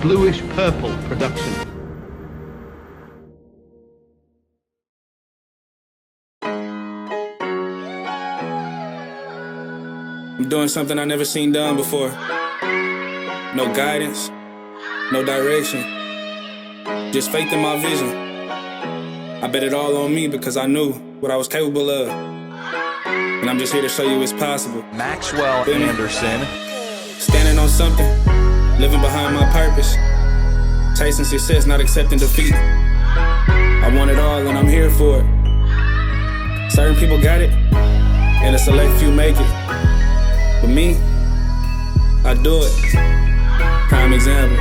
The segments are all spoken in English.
bluish-purple production. I'm doing something I never seen done before. No guidance, no direction, just faith in my vision. I bet it all on me because I knew what I was capable of. And I'm just here to show you it's possible. Maxwell Anderson. Standing on something, living behind my purpose. Chasing success, not accepting defeat. I want it all and I'm here for it. Certain people got it, and a select few make it. But me, I do it. Prime example.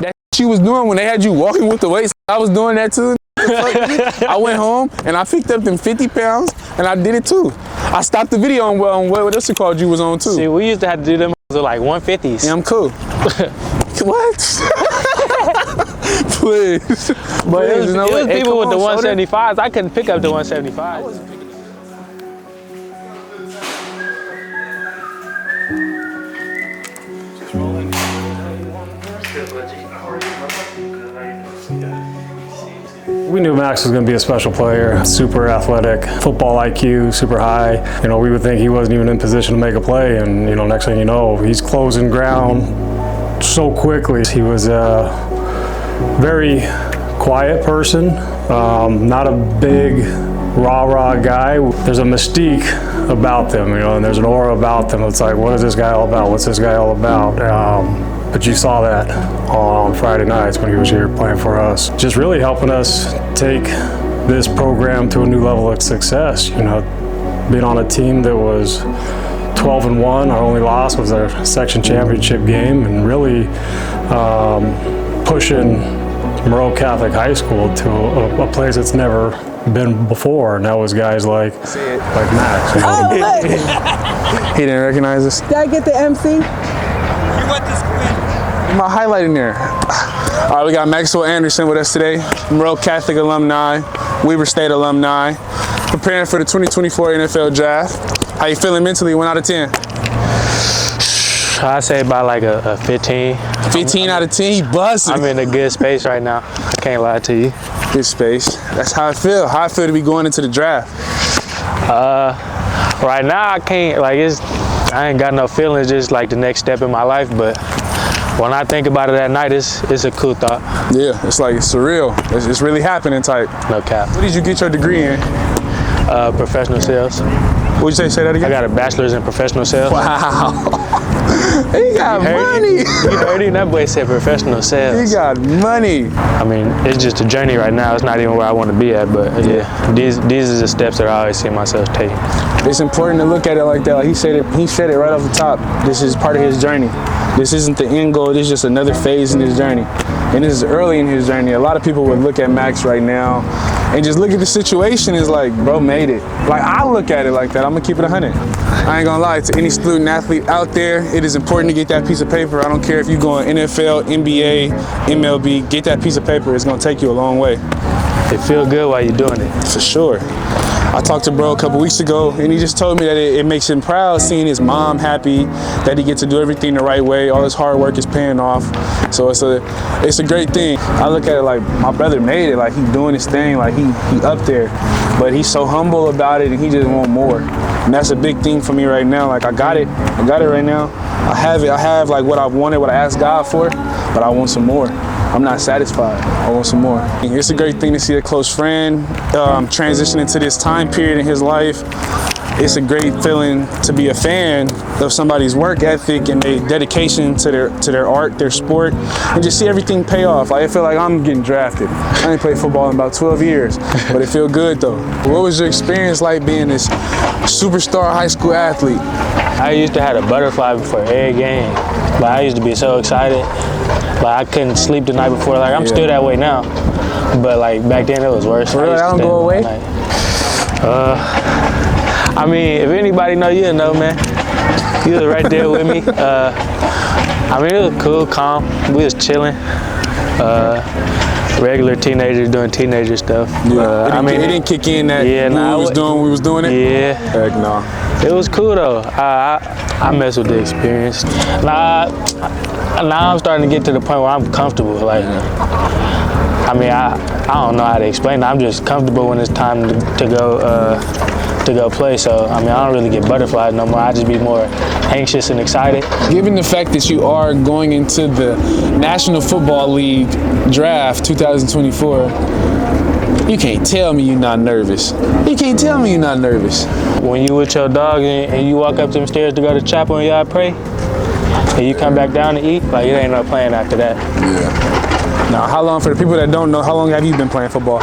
That you was doing when they had you walking with the weights, I was doing that too. I went home and I picked up them 50 pounds and I did it too. I stopped the video on what else it called you was on too. See, we used to have to do them like 150s. Yeah, I'm cool. What? Please. But it was, you know it was hey, people with the on, 175s. I couldn't pick up the 175s. We knew Max was going to be a special player, super athletic, football IQ, super high. You know, we would think he wasn't even in position to make a play, and you know, next thing you know, he's closing ground so quickly. He was a very quiet person, not a big rah-rah guy. There's a mystique about them, you know, and there's an aura about them. It's like, what is this guy all about? What's this guy all about? But you saw that on Friday nights when he was here playing for us. Just really helping us take this program to a new level of success. You know, being on a team that was 12-1, our only loss was our section championship game, and really pushing Monroe Catholic High School to a place that's never been before, and that was guys like Max. You know. He didn't recognize us. Did I get the MC? My highlight in there. All right, we got Maxwell Anderson with us today, Monroe Catholic alumni, Weber State alumni, preparing for the 2024 NFL Draft. How you feeling mentally, 1 out of 10? I'd say about like a 15. 15 out of 10, he buzzing. I'm in a good space right now. I can't lie to you. Good space. That's how I feel. How I feel to be going into the draft. Right now I can't, like I ain't got no feelings, just like the next step in my life, but when I think about it at night, it's a cool thought. Yeah, it's like it's surreal. It's really happening type. No cap. What did you get your degree in? Professional sales. What'd you say? Say that again? I got a bachelor's in professional sales. Wow. He got money. You heard him? That boy said professional sales. He got money. I mean, it's just a journey right now. It's not even where I want to be at, but yeah, these are the steps that I always see myself taking. It's important to look at it like that. Like he said it right off the top. This is part of his journey. This isn't the end goal. This is just another phase in his journey. And this is early in his journey. A lot of people would look at Max right now and just look at the situation as like, bro made it. Like, I look at it like that. I'm gonna keep it 100. I ain't gonna lie, to any student athlete out there, it is important to get that piece of paper. I don't care if you go in NFL, NBA, MLB, get that piece of paper. It's gonna take you a long way. It feel good while you're doing it. For sure. I talked to bro a couple weeks ago, and he just told me that it makes him proud seeing his mom happy, that he gets to do everything the right way. All his hard work is paying off. So it's a great thing. I look at it like my brother made it, like he doing his thing, like he up there. But he's so humble about it, and he just want more. And that's a big thing for me right now. Like I got it right now. I have it. I have like what I wanted, what I asked God for, but I want some more. I'm not satisfied. I want some more. It's a great thing to see a close friend transition into this time period in his life. It's a great feeling to be a fan of somebody's work ethic and their dedication to their art, their sport, and just see everything pay off. Like, I feel like I'm getting drafted. I ain't played football in about 12 years, but it feel good though. What was your experience like being this superstar high school athlete? I used to have a butterfly before every game. Like, I used to be so excited. Like, I couldn't sleep the night before. Like, I'm still that way now. But like back then it was worse. Really? I don't go away? I mean, if anybody know, you know, man. You was right there with me. I mean, it was cool, calm. We was chilling. regular teenagers doing teenager stuff. Yeah. It didn't kick in that we was doing when we was doing it? Yeah. Heck no. It was cool though. I mess with the experience. Now I'm starting to get to the point where I'm comfortable. Like, I mean, I don't know how to explain it. I'm just comfortable when it's time to go play. So, I mean, I don't really get butterflies no more. I just be more anxious and excited. Given the fact that you are going into the National Football League draft 2024, you can't tell me you're not nervous. You can't tell me you're not nervous. When you with your dog and you walk up them stairs to go to chapel and y'all pray, and you come back down to eat, like, it ain't no playing after that. Yeah. Now, how long, for the people that don't know, how long have you been playing football?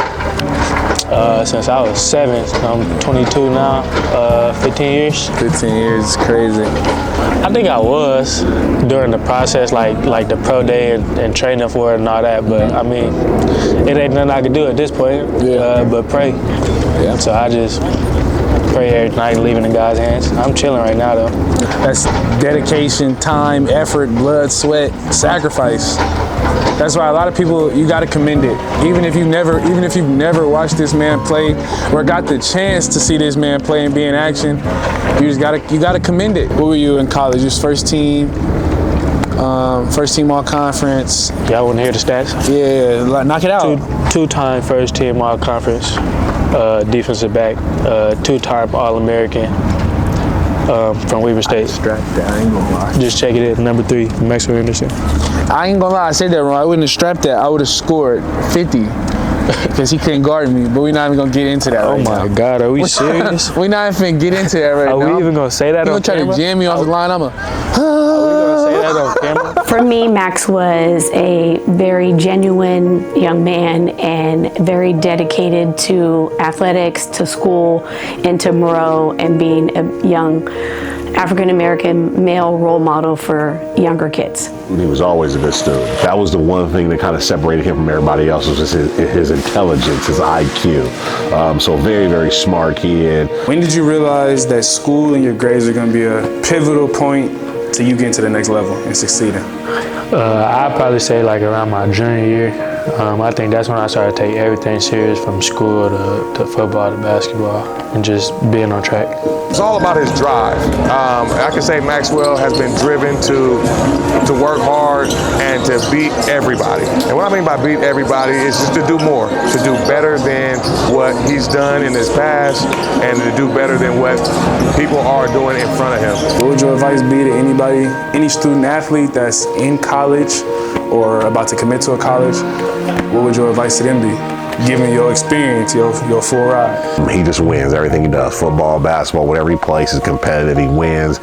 Since I was 7. I'm 22 now. 15 years. 15 years is crazy. I think I was during the process, like the pro day and training for it and all that. But I mean, it ain't nothing I can do at this point. But pray. Yeah. So I just pray every night, leaving in God's hands. I'm chilling right now though. That's dedication, time, effort, blood, sweat, sacrifice. That's why a lot of people, you got to commend it. Even if you've never watched this man play or got the chance to see this man play and be in action, you got to commend it. What were you in college? Just first team all conference. Y'all want to hear the stats? Yeah, knock it out. Two-time first team all conference, defensive back, 2-time All-American. From Weaver State. Strapped that, I ain't gonna lie. Just check it in, number 3, Maxwell Anderson. I ain't gonna lie, I said that wrong. I wouldn't have strapped that. I would have scored 50 because he couldn't guard me. But we're not even gonna get into that right now. Oh my God, are we serious? We're not even get into that right now. Are we even gonna say that on camera? You gonna try to jam me off the line? Are we gonna say that on camera? For me, Max was a very genuine young man and very dedicated to athletics, to school, and to Moreau, and being a young African-American male role model for younger kids. He was always a good student. That was the one thing that kind of separated him from everybody else, was his intelligence, his IQ. So very, very smart kid. When did you realize that school and your grades are gonna be a pivotal point to you getting to the next level and succeeding? I'd probably say like around my junior year. I think that's when I started to take everything serious, from school to football to basketball, and just being on track. It's all about his drive. I can say Maxwell has been driven to work hard and to beat everybody. And what I mean by beat everybody is just to do more, to do better than what he's done in his past, and to do better than what people are doing in front of him. What would your advice be to anybody, any student athlete that's in college or about to commit to a college? What would your advice to them be, given your experience, your full ride? He just wins everything he does. Football, basketball, whatever he plays is competitive. He wins,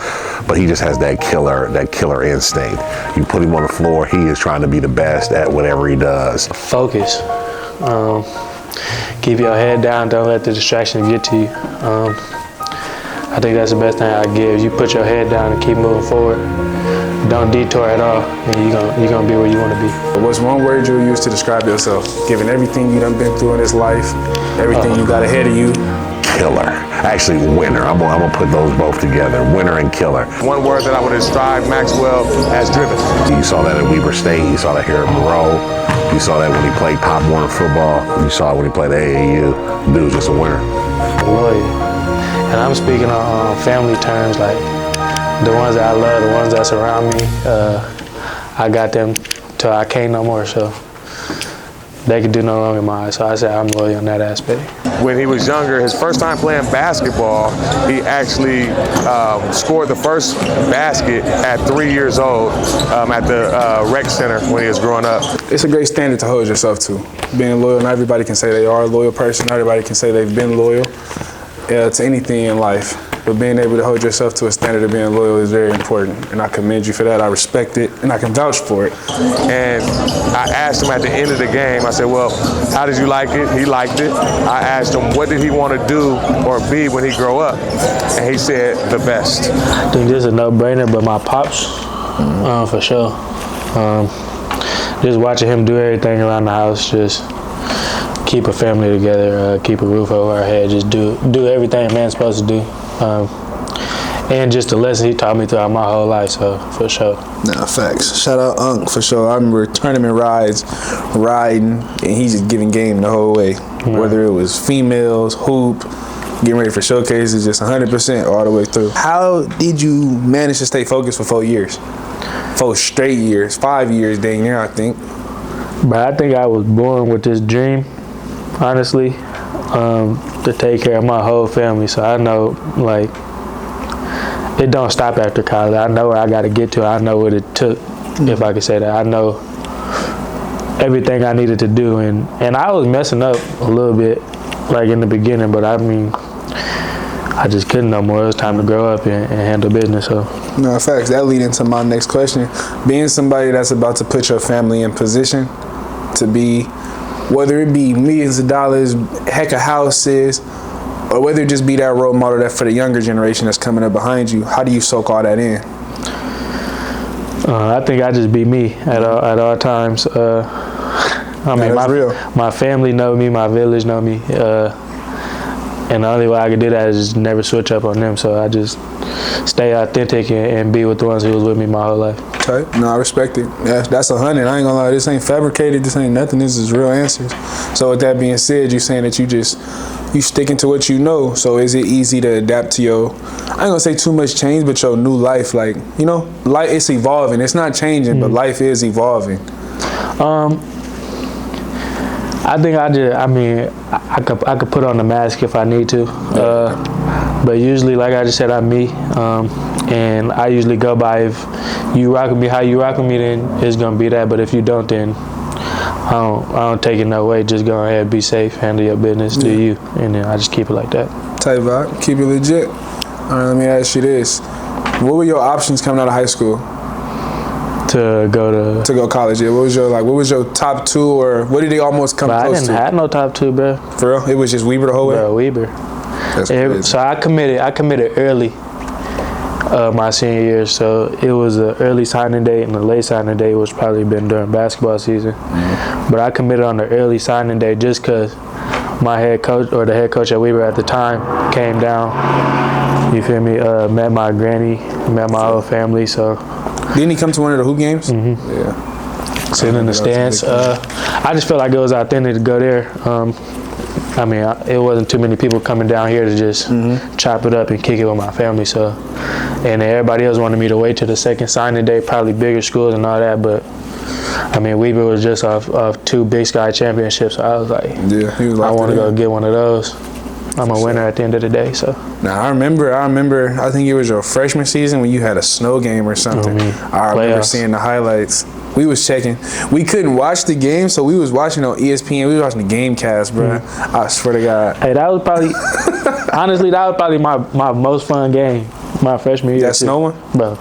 but he just has that killer instinct. You put him on the floor, he is trying to be the best at whatever he does. Focus. Keep your head down. Don't let the distractions get to you. I think that's the best thing I give. You put your head down and keep moving forward. Don't detour at all, and you're gonna be where you want to be. What's one word you'll use to describe yourself, given everything you done been through in this life, everything you got ahead of you? Killer. Actually, winner. I'm gonna put those both together. Winner and killer. One word that I would describe Maxwell as driven. You saw that at Weaver State. You saw that here at Moreau. You saw that when he played Pop Warner football. You saw it when he played AAU. Dude was just a winner. Loyal. And I'm speaking on family terms, like the ones that I love, the ones that surround me. I got them till I can't no more, so they could do no wrong in my eyes. So I say I'm loyal in that aspect. When he was younger, his first time playing basketball, he actually scored the first basket at 3 years old at the rec center when he was growing up. It's a great standard to hold yourself to. Being loyal, not everybody can say they are a loyal person. Not everybody can say they've been loyal to anything in life. But being able to hold yourself to a standard of being loyal is very important. And I commend you for that. I respect it, and I can vouch for it. And I asked him at the end of the game, I said, well, how did you like it? He liked it. I asked him, what did he want to do or be when he grow up? And he said, the best. I think this is a no-brainer, but my pops, for sure. Just watching him do everything around the house, just keep a family together, keep a roof over our head, just do everything a man's supposed to do. and just the lessons he taught me throughout my whole life. So for sure. Nah, facts. Shout out Unc for sure. I remember tournament rides, riding, and he's just giving game the whole way. Right. Whether it was females, hoop, getting ready for showcases, just 100% all the way through. How did you manage to stay focused for 4 years? 4 straight years, 5 years dang near, I think. But I think I was born with this dream, honestly, to take care of my whole family. So I know, like, it don't stop after college. I know where I got to get to. I know what it took, if I could say that. I know everything I needed to do. And I was messing up a little bit, like, in the beginning. But, I mean, I just couldn't no more. It was time to grow up and handle business. So. No, facts. That leads into my next question. Being somebody that's about to put your family in position to be, whether it be millions of dollars, heck of houses, or whether it just be that role model that for the younger generation that's coming up behind you, how do you soak all that in? I think I just be me at all times. I mean, my family know me, my village know me, and the only way I can do that is just never switch up on them. So I just stay authentic and be with the ones who was with me my whole life. Okay. No, I respect it. Yeah, that's 100. I ain't gonna lie, this ain't fabricated, this ain't nothing, this is real answers. So with that being said, you saying that you sticking to what you know, so is it easy to adapt to your, I ain't gonna say too much change, but your new life, like, you know, life, it's evolving. It's not changing, but life is evolving. I think I could put on the mask if I need to. But usually, like I just said, I'm me. And I usually go by, if you rock with me how you rock with me, then it's gonna be that. But if you don't, then I don't take it no way. Just go ahead, be safe, handle your business, do you, and then I just keep it like that. Type vibe, keep it legit. All right, let me ask you this: what were your options coming out of high school? To go college, yeah. What was your top 2, or what did they almost come close to? I didn't have no top 2, bro. For real? It was just Weber the whole way? Bro, Weber. That's crazy. So I committed early my senior year, so it was an early signing day and a late signing day, which probably been during basketball season. But I committed on the early signing day just because my head coach, or the head coach at Weber at the time, came down. You feel me? Met my granny, met my whole family, so. Didn't he come to one of the hoop games? Mm-hmm. Yeah. Sitting in the stands. I just felt like it was authentic to go there. I mean, it wasn't too many people coming down here to just chop it up and kick it with my family. So, and everybody else wanted me to wait till the second signing day, probably bigger schools and all that. But I mean, Weber was just off 2 Big Sky championships. So I was like, I want to go get one of those. I'm a winner at the end of the day, so. Now, I remember, I think it was your freshman season when you had a snow game or something. I remember seeing the highlights. We was checking. We couldn't watch the game, so we was watching on ESPN. We was watching the game cast, bro. I swear to God. Hey, that was probably, honestly, that was probably my most fun game my freshman year. That snow one? Bro,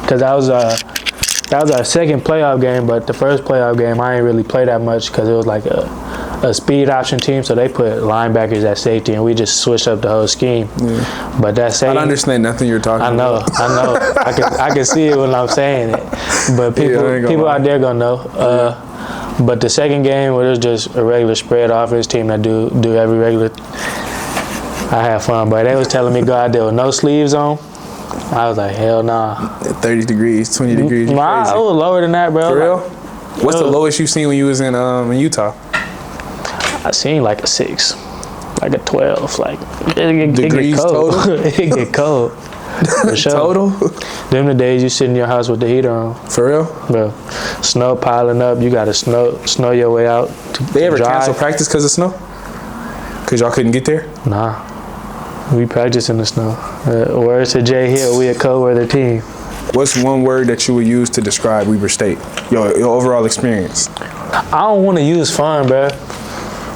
because that was our second playoff game, but the first playoff game, I ain't really play that much because it was like a speed option team, so they put linebackers at safety, and we just switched up the whole scheme. But that same, I don't understand nothing you're talking about. I know. I can see it when I'm saying it. But people out there gonna know. But the second game, where it was just a regular spread offense team that do every regular, I had fun. But they was telling me go out there with no sleeves on. I was like, hell nah. 30 degrees, 20 degrees. Nah, it was lower than that, bro. For real? What's the lowest you seen when you was in Utah? I seen like a 6, like a 12, like it degrees get cold. Total? It get cold. For sure. Total? Them the days you sit in your house with the heater on. For real? Bro, snow piling up, you gotta snow your way out. They ever cancel practice because of snow? Because y'all couldn't get there? Nah, we practice in the snow. Words to Jay Hill, we a cold-weather team. What's one word that you would use to describe Weber State? Your overall experience? I don't want to use fun, bro.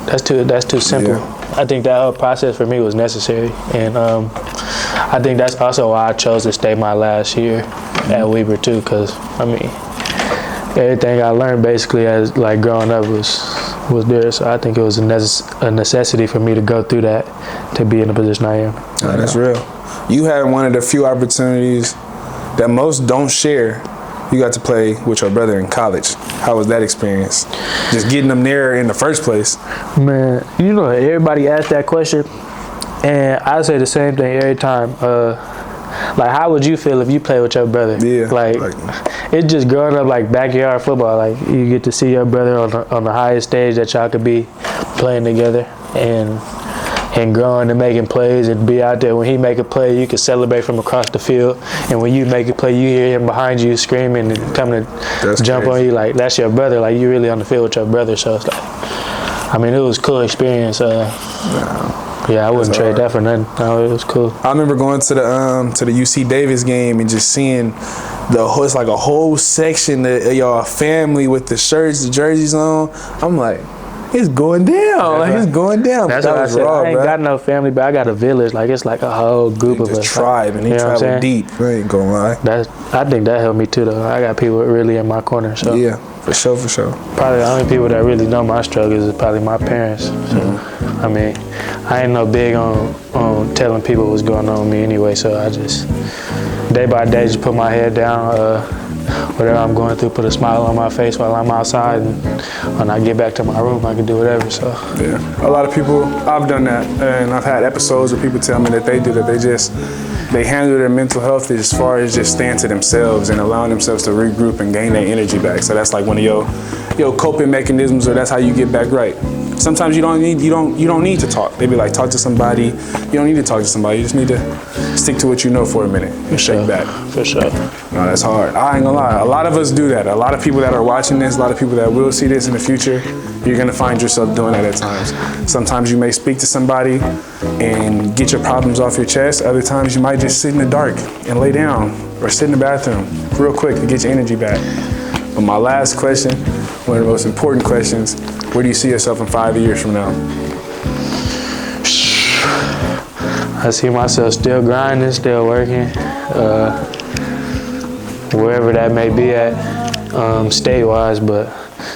That's too simple. Yeah. I think that whole process for me was necessary, and I think that's also why I chose to stay my last year at Weber too. Because I mean, everything I learned basically as like growing up was there. So I think it was a necessity for me to go through that to be in the position I am. Oh, that's real. You had one of the few opportunities that most don't share. You got to play with your brother in college. How was that experience? Just getting them there in the first place. Man, you know, everybody asks that question, and I say the same thing every time. like, how would you feel if you played with your brother? Yeah. Like it's just growing up like backyard football. Like you get to see your brother on the highest stage that y'all could be playing together and growing and making plays and be out there. When he make a play, you can celebrate from across the field. And when you make a play, you hear him behind you screaming and coming to jump on you. Like, that's your brother. Like, you really on the field with your brother. So it's like, I mean, it was a cool experience. Yeah, I wouldn't trade that for nothing. No, it was cool. I remember going to the UC Davis game and just seeing it's like a whole section of y'all family with the shirts, the jerseys on. I'm like, it's going down. Like, it's going down. That's what I said. I ain't got no family, but I got a village. Like, it's like a whole group of us. Tribe, and they travel deep. I ain't gonna lie. I think that helped me too, though. I got people really in my corner. So yeah, for sure. Probably the only people that really know my struggles is probably my parents. So I mean, I ain't no big on telling people what's going on with me anyway. So I just day by day just put my head down. Whatever I'm going through, put a smile on my face while I'm outside, and when I get back to my room, I can do whatever. So yeah, a lot of people, I've done that, and I've had episodes where people tell me that they do that. They handle their mental health as far as just staying to themselves and allowing themselves to regroup and gain their energy back. So that's like one of your coping mechanisms, or that's how you get back right. Sometimes you don't need to talk. They be like, talk to somebody. You don't need to talk to somebody. You just need to stick to what you know for a minute and shake back. For sure. No, that's hard. I ain't gonna lie. A lot of us do that. A lot of people that are watching this, a lot of people that will see this in the future, you're gonna find yourself doing that at times. Sometimes you may speak to somebody and get your problems off your chest. Other times you might just sit in the dark and lay down or sit in the bathroom real quick to get your energy back. But my last question, one of the most important questions, where do you see yourself in 5 years from now? I see myself still grinding, still working, wherever that may be at, state-wise, but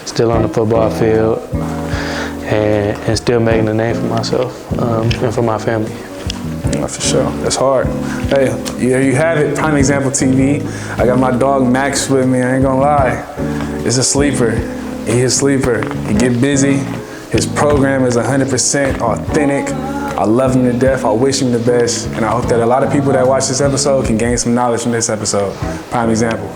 still on the football field and still making a name for myself and for my family. Yeah, for sure. That's hard. Hey, there you have it. Primexample TV. I got my dog Max with me. I ain't gonna lie. It's a sleeper. He is a sleeper. He get busy. His program is 100% authentic. I love him to death. I wish him the best. And I hope that a lot of people that watch this episode can gain some knowledge from this episode. Prime example.